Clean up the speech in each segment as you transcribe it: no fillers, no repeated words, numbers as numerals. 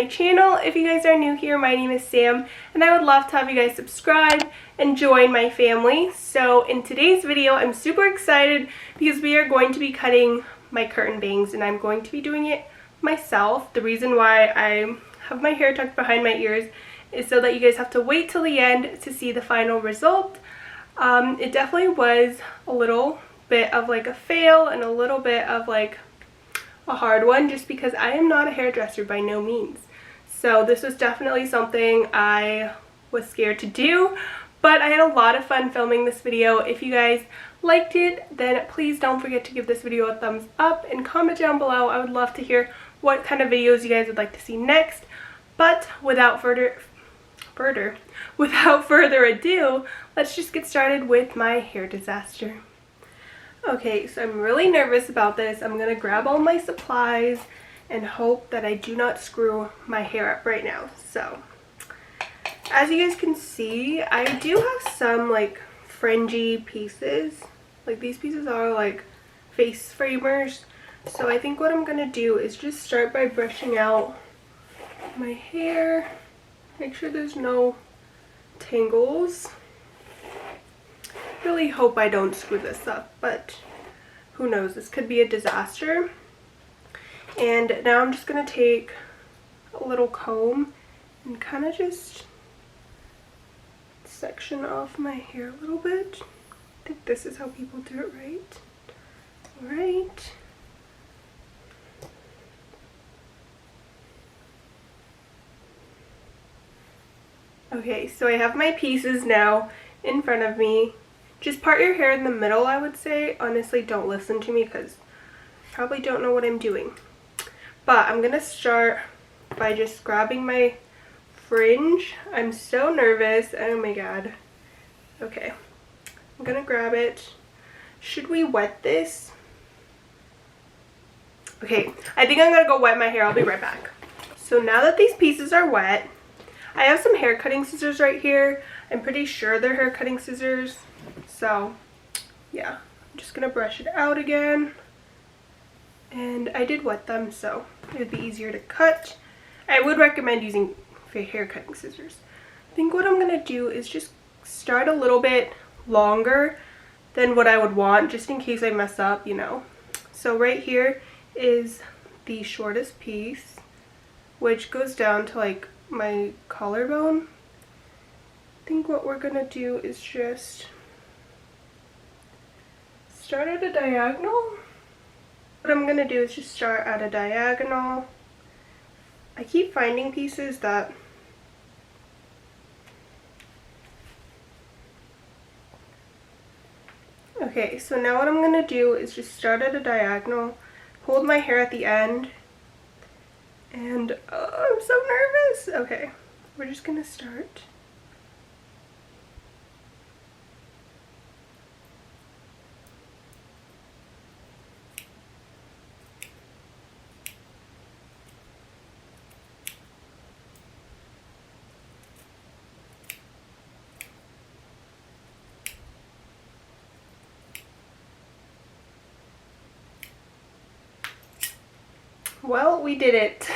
my channel. If you guys are new here, my name is Sam and I would love to have you guys subscribe and join my family. So in today's video, I'm super excited because we are going to be cutting my curtain bangs and I'm going to be doing it myself. The reason why I have my hair tucked behind my ears is so that you guys have to wait till the end to see the final result. It definitely was a little bit of like a fail and a little bit of like a hard one just because I am not a hairdresser by no means. So this was definitely something I was scared to do, but I had a lot of fun filming this video. If you guys liked it, then please don't forget to give this video a thumbs up and comment down below. I would love to hear what kind of videos you guys would like to see next. But without further ado, let's just get started with my hair disaster. Okay, so I'm really nervous about this. I'm gonna grab all my supplies and hope that I do not screw my hair up right now. So, as you guys can see, I do have some like fringy pieces. Like these pieces are like face framers. So I think what I'm gonna do is just start by brushing out my hair. Make sure there's no tangles. Really hope I don't screw this up, but who knows, this could be a disaster. And now I'm just gonna take a little comb and kind of just section off my hair a little bit. I think this is how people do it, right? All right. Okay, so I have my pieces now in front of me. Just part your hair in the middle, I would say. Honestly, don't listen to me because I probably don't know what I'm doing. But I'm going to start by just grabbing my fringe. I'm so nervous. Oh my god. Okay. I'm going to grab it. Should we wet this? Okay, I think I'm going to go wet my hair. I'll be right back. So now that these pieces are wet, I have some hair cutting scissors right here. I'm pretty sure they're hair cutting scissors. So yeah, I'm just gonna brush it out again. And I did wet them, so it would be easier to cut. I would recommend using hair cutting scissors. I think what I'm gonna do is just start a little bit longer than what I would want, just in case I mess up, you know. So right here is the shortest piece, which goes down to like my collarbone. I think what we're gonna do is just start at a diagonal. What I'm gonna do is just start at a diagonal. I keep finding pieces that okay, so now what I'm gonna do is just start at a diagonal, hold my hair at the end, and I'm so nervous. Okay, we're just gonna start. Well, we did it.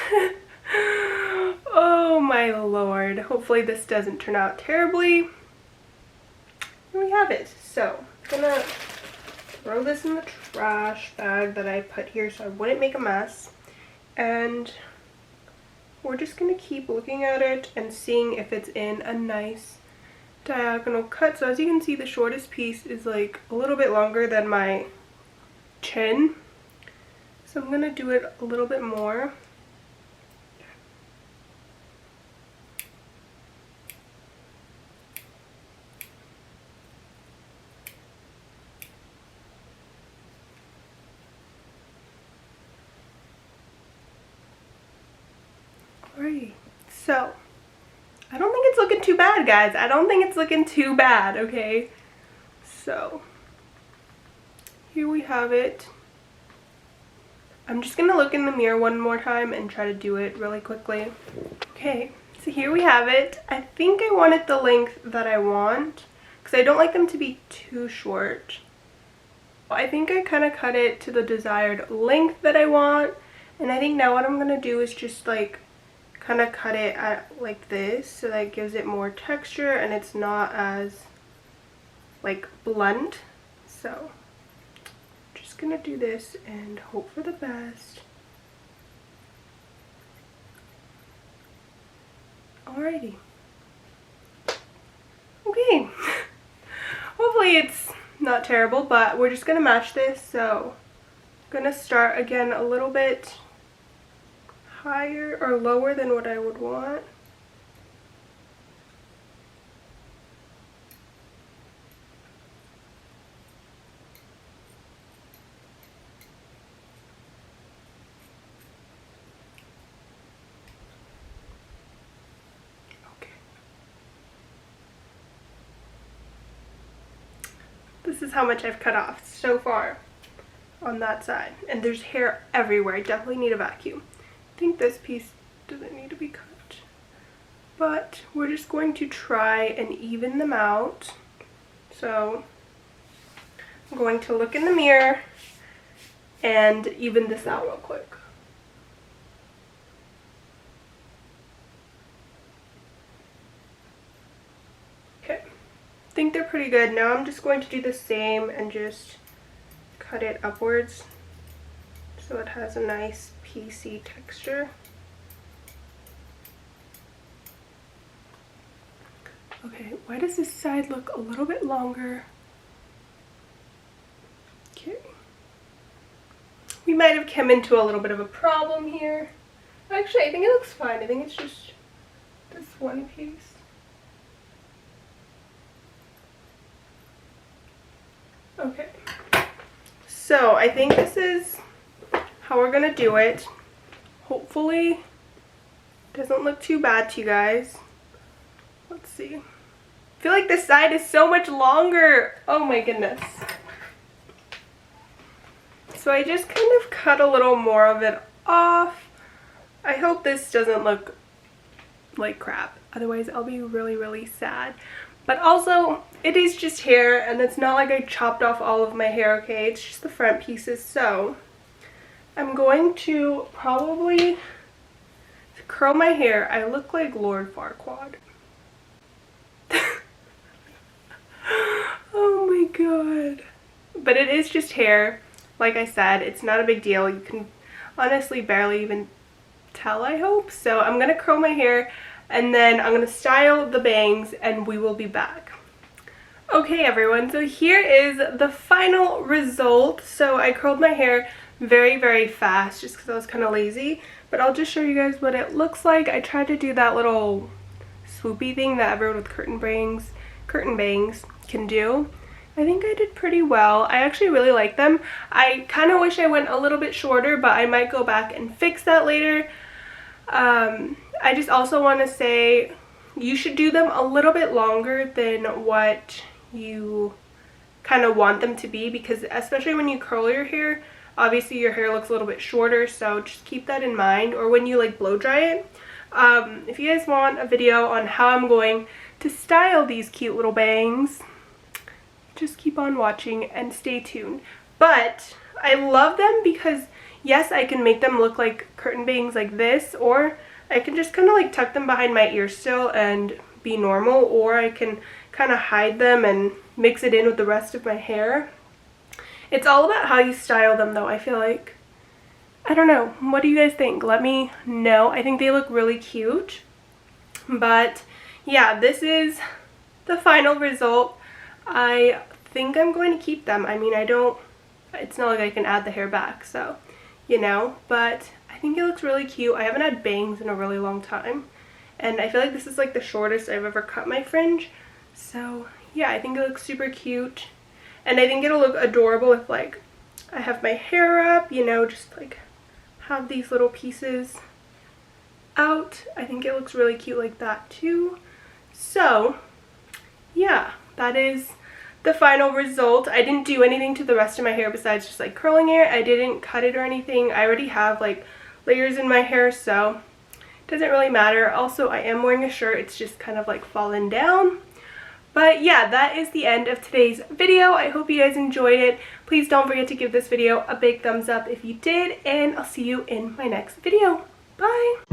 Oh my lord. Hopefully this doesn't turn out terribly. Here we have it. So, I'm gonna throw this in the trash bag that I put here so I wouldn't make a mess. And we're just gonna keep looking at it and seeing if it's in a nice diagonal cut. So as you can see, the shortest piece is like a little bit longer than my chin. So I'm gonna do it a little bit more. Alright, so I don't think it's looking too bad, guys. I don't think it's looking too bad, okay? So here we have it. I'm just gonna look in the mirror one more time and try to do it really quickly. Okay, so here we have it. I think I want it the length that I want because I don't like them to be too short. I think I kind of cut it to the desired length that I want, and I think now what I'm gonna do is just like kind of cut it at like this so that it gives it more texture and it's not as like blunt. So just gonna do this and hope for the best. Alrighty. Okay. Hopefully it's not terrible, but we're just gonna match this. So I'm gonna start again a little bit higher or lower than what I would want. This is how much I've cut off so far on that side. And there's hair everywhere. I definitely need a vacuum. I think this piece doesn't need to be cut. But we're just going to try and even them out. So I'm going to look in the mirror and even this out real quick. Okay. I think they're pretty good. Now I'm just going to do the same and just cut it upwards so it has a nice piecey texture. Okay, why does this side look a little bit longer? Okay. We might have come into a little bit of a problem here. Actually, I think it looks fine. I think it's just this one piece. Okay, so I think this is how we're gonna do it. Hopefully it doesn't look too bad to you guys. Let's see. I feel like this side is so much longer. Oh my goodness. So I just kind of cut a little more of it off. I hope this doesn't look like crap. Otherwise I'll be really, really sad. But also, it is just hair, and it's not like I chopped off all of my hair, okay? It's just the front pieces. So I'm going to probably curl my hair. I look like Lord Farquaad. Oh my god. But it is just hair. Like I said, it's not a big deal. You can honestly barely even tell, I hope. So I'm going to curl my hair and then I'm going to style the bangs and we will be back. Okay everyone, so here is the final result. So I curled my hair very, very fast just because I was kind of lazy. But I'll just show you guys what it looks like. I tried to do that little swoopy thing that everyone with curtain bangs can do. I think I did pretty well. I actually really like them. I kind of wish I went a little bit shorter, but I might go back and fix that later. I just also want to say you should do them a little bit longer than what you kind of want them to be, because especially when you curl your hair, obviously your hair looks a little bit shorter, so just keep that in mind. Or when you like blow dry it. If you guys want a video on how I'm going to style these cute little bangs, just keep on watching and stay tuned. But I love them because yes, I can make them look like curtain bangs like this, or I can just kind of like tuck them behind my ear still and be normal, or I can kind of hide them and mix it in with the rest of my hair. It's all about how you style them though, I feel like. I don't know. What do you guys think? Let me know. I think they look really cute. But yeah, this is the final result. I think I'm going to keep them. I mean, it's not like I can add the hair back, so, you know, but I think it looks really cute. I haven't had bangs in a really long time, and I feel like this is like the shortest I've ever cut my fringe. So yeah, I think it looks super cute, and I think it'll look adorable if like I have my hair up, you know, just like have these little pieces out. I think it looks really cute like that too. So yeah, that is the final result. I didn't do anything to the rest of my hair besides just like curling it. I didn't cut it or anything. I already have like layers in my hair, so it doesn't really matter. Also, I am wearing a shirt. It's just kind of like fallen down. But yeah, that is the end of today's video. I hope you guys enjoyed it. Please don't forget to give this video a big thumbs up if you did, and I'll see you in my next video. Bye!